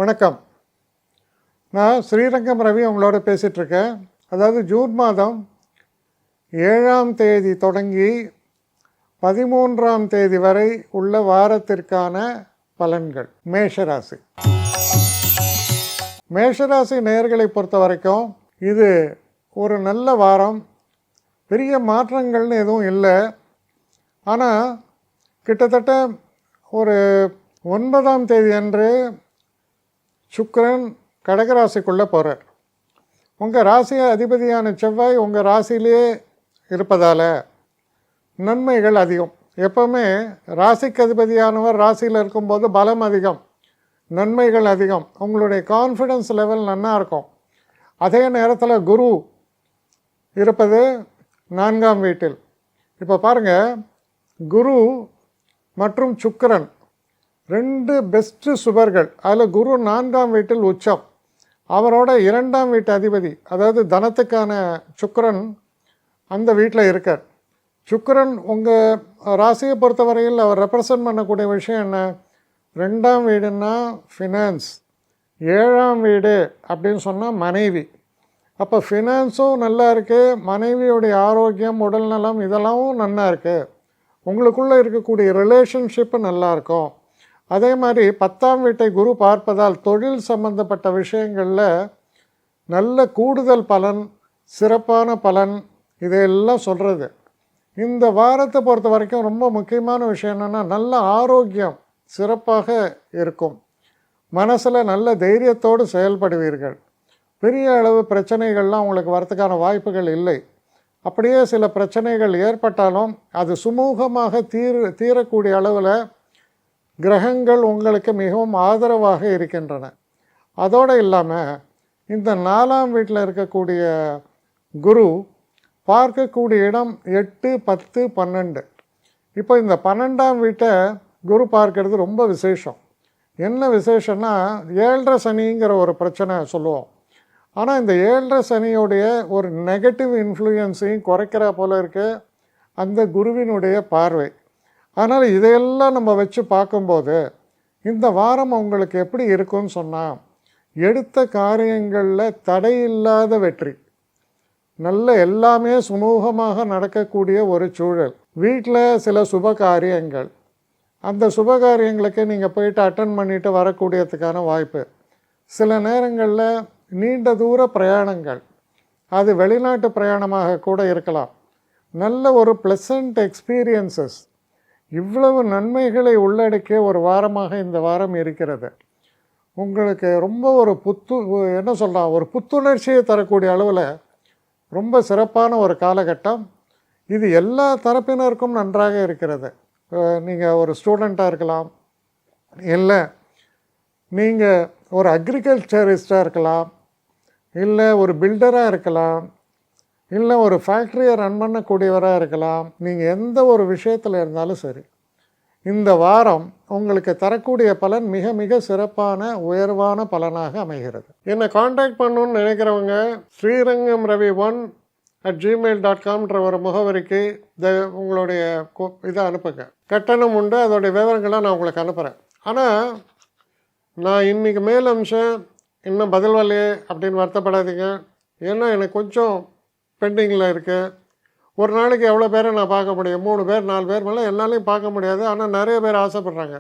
வணக்கம். நான் ஸ்ரீரங்கம் ரவி உங்களோட பேசிகிட்ருக்கேன். அதாவது ஜூன் மாதம் 7ஆம் தேதி தொடங்கி 13ஆம் தேதி வரை உள்ள வாரத்திற்கான பலன்கள். மேஷராசி நேயர்களை பொறுத்த வரைக்கும் இது ஒரு நல்ல வாரம். பெரிய மாற்றங்கள்னு எதுவும் இல்லை. ஆனால் கிட்டத்தட்ட ஒரு 9ஆம் தேதி அன்று சுக்கிரன் கடகராசிக்குள்ளே போகிறார். உங்கள் ராசி அதிபதியான செவ்வாய் உங்கள் ராசியிலே இருப்பதால் நன்மைகள் அதிகம். எப்போவுமே ராசிக்கு அதிபதியானவர் ராசியில் இருக்கும்போது பலம் அதிகம், நன்மைகள் அதிகம், உங்களுடைய கான்ஃபிடென்ஸ் லெவல் நல்லா இருக்கும். அதே நேரத்தில் குரு இருப்பது 4ஆம் வீட்டில். இப்போ பாருங்கள், குரு மற்றும் சுக்கிரன் ரெண்டு பெஸ்ட்டு சுபர்கள். அதில் குரு 4ஆம் வீட்டில் உச்சம். அவரோட 2ஆம் வீட்டு அதிபதி, அதாவது தனத்துக்கான சுக்கிரன் அந்த வீட்டில் இருக்கார். சுக்கிரன் உங்கள் ராசியை பொறுத்தவரையில் அவர் ரெப்ரசன்ட் பண்ணக்கூடிய விஷயம் என்ன? 2ஆம் வீடுன்னா ஃபினான்ஸ், 7ஆம் வீடு அப்படின்னு சொன்னால் மனைவி. அப்போ ஃபினான்ஸும் நல்லா இருக்குது, மனைவியுடைய ஆரோக்கியம், உடல்நலம் இதெல்லாம் நல்லா இருக்குது. உங்களுக்குள்ளே இருக்கக்கூடிய ரிலேஷன்ஷிப்பு நல்லாயிருக்கும். அதே மாதிரி 10ஆம் வீட்டை குரு பார்ப்பதால் தொழில் சம்பந்தப்பட்ட விஷயங்களில் நல்ல கூடுதல் பலன், சிறப்பான பலன், இதையெல்லாம் சொல்கிறது. இந்த வாரத்தை பொறுத்த வரைக்கும் ரொம்ப முக்கியமான விஷயம் என்னென்னா, நல்ல ஆரோக்கியம் சிறப்பாக இருக்கும். மனசில் நல்ல தைரியத்தோடு செயல்படுவீர்கள். பெரிய அளவு பிரச்சனைகள்லாம் உங்களுக்கு வரத்துக்கான வாய்ப்புகள் இல்லை. அப்படியே சில பிரச்சனைகள் ஏற்பட்டாலும் அது சுமூகமாக தீரக்கூடிய அளவில் கிரகங்கள் உங்களுக்கு மிகவும் ஆதரவாக இருக்கின்றன. அதோடு இல்லாமல் இந்த 4ஆம் வீட்டில் இருக்கக்கூடிய குரு பார்க்கக்கூடிய இடம் 8, 10, 12. இப்போ இந்த 12ஆம் வீட்டை குரு பார்க்கறது ரொம்ப விசேஷம். என்ன விசேஷம்னா, 7.5 சனிங்கிற ஒரு பிரச்சனை சொல்லுவோம். ஆனால் இந்த 7.5 சனியோடைய ஒரு நெகட்டிவ் இன்ஃப்ளூயன்ஸையும் குறைக்கிற போல இருக்குது அந்த குருவினுடைய பார்வை. அதனால் இதையெல்லாம் நம்ம வச்சு பார்க்கும்போது இந்த வாரம் உங்களுக்கு எப்படி இருக்குன்னு சொன்னால், எடுத்த காரியங்களில் தடையில்லாத வெற்றி, நல்ல எல்லாமே சுமூகமாக நடக்கக்கூடிய ஒரு சூழல். வீட்டில் சில சுப காரியங்கள், அந்த சுப காரியங்களுக்கு நீங்கள் போயிட்டு அட்டன் பண்ணிவிட்டு வரக்கூடியதுக்கான வாய்ப்பு. சில நேரங்களில் நீண்ட தூர பிரயாணங்கள், அது வெளிநாட்டு பிரயாணமாக கூட இருக்கலாம். நல்ல ஒரு ப்ளசண்ட் எக்ஸ்பீரியன்சஸ், இவ்வளவு நன்மைகளை உள்ளடக்கிய ஒரு வாரமாக இந்த வாரம் இருக்கிறது. உங்களுக்கு ரொம்ப ஒரு ஒரு புத்துணர்ச்சியை தரக்கூடிய அளவில் ரொம்ப சிறப்பான ஒரு காலகட்டம். இது எல்லா தரப்பினருக்கும் நன்றாக இருக்கிறது. நீங்கள் ஒரு ஸ்டூடெண்ட்டாக இருக்கலாம், இல்லை நீங்கள் ஒரு அக்ரிகல்ச்சரிஸ்டாக இருக்கலாம், இல்லை ஒரு பில்டராக இருக்கலாம், இல்லை ஒரு ஃபேக்ட்ரியை ரன் பண்ணக்கூடியவராக இருக்கலாம். நீங்கள் எந்த ஒரு விஷயத்தில் இருந்தாலும் சரி, இந்த வாரம் உங்களுக்கு தரக்கூடிய பலன் மிக மிக சிறப்பான உயர்வான பலனாக அமைகிறது. என்னை காண்டாக்ட் பண்ணணுன்னு நினைக்கிறவங்க srirangam.ravi1@gmail.com ஒரு முகவரிக்கு உங்களுடைய இதை அனுப்புங்க. கட்டணம் உண்டு, அதோடைய விவரங்களை நான் உங்களுக்கு அனுப்புகிறேன். ஆனால் நான் இன்றைக்கி மேல் அம்சம் இன்னும் பதில் வரலையே அப்படின்னு வருத்தப்படாதீங்க. ஏன்னா எனக்கு கொஞ்சம் பெண்டிங்கில் இருக்குது. ஒரு நாளைக்கு எவ்வளோ பேரை நான் பார்க்க முடியும்? 3 பேர் 4 பேர் மேலே என்னாலையும் பார்க்க முடியாது. ஆனால் நிறைய பேர் ஆசைப்பட்றாங்க.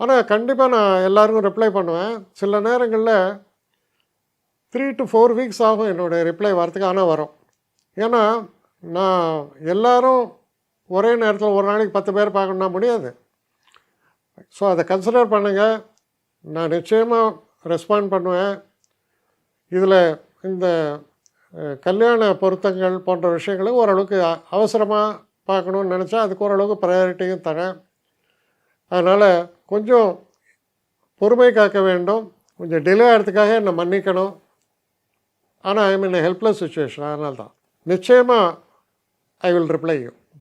ஆனால் கண்டிப்பாக நான் எல்லாருக்கும் ரிப்ளை பண்ணுவேன். சில நேரங்களில் 3 to 4 வீக்ஸ் ஆகும் என்னுடைய ரிப்ளை வரத்துக்கு. ஆனால் வரும். ஏன்னா நான் எல்லோரும் ஒரே நேரத்தில் ஒரு நாளைக்கு 10 பேர் பார்க்கணுன்னா முடியாது. ஸோ அதை கன்சிடர் பண்ணுங்கள். நான் நிச்சயமாக ரெஸ்பாண்ட் பண்ணுவேன். இதில் இந்த கல்யாண பொருத்தங்கள் போன்ற விஷயங்களை ஓரளவுக்கு அவசரமாக பார்க்கணுன்னு நினச்சா அதுக்கு ஓரளவுக்கு ப்ரையாரிட்டியும் தரேன். அதனால் கொஞ்சம் பொறுமை காக்க வேண்டும். கொஞ்சம் டிலே ஆகிறதுக்காக என்னை மன்னிக்கணும். ஆனால் ஐ மீன் ஹெல்ப்லெஸ் சுச்சுவேஷன். அதனால தான் நிச்சயமாக ஐ வில் ரிப்ளை யூ.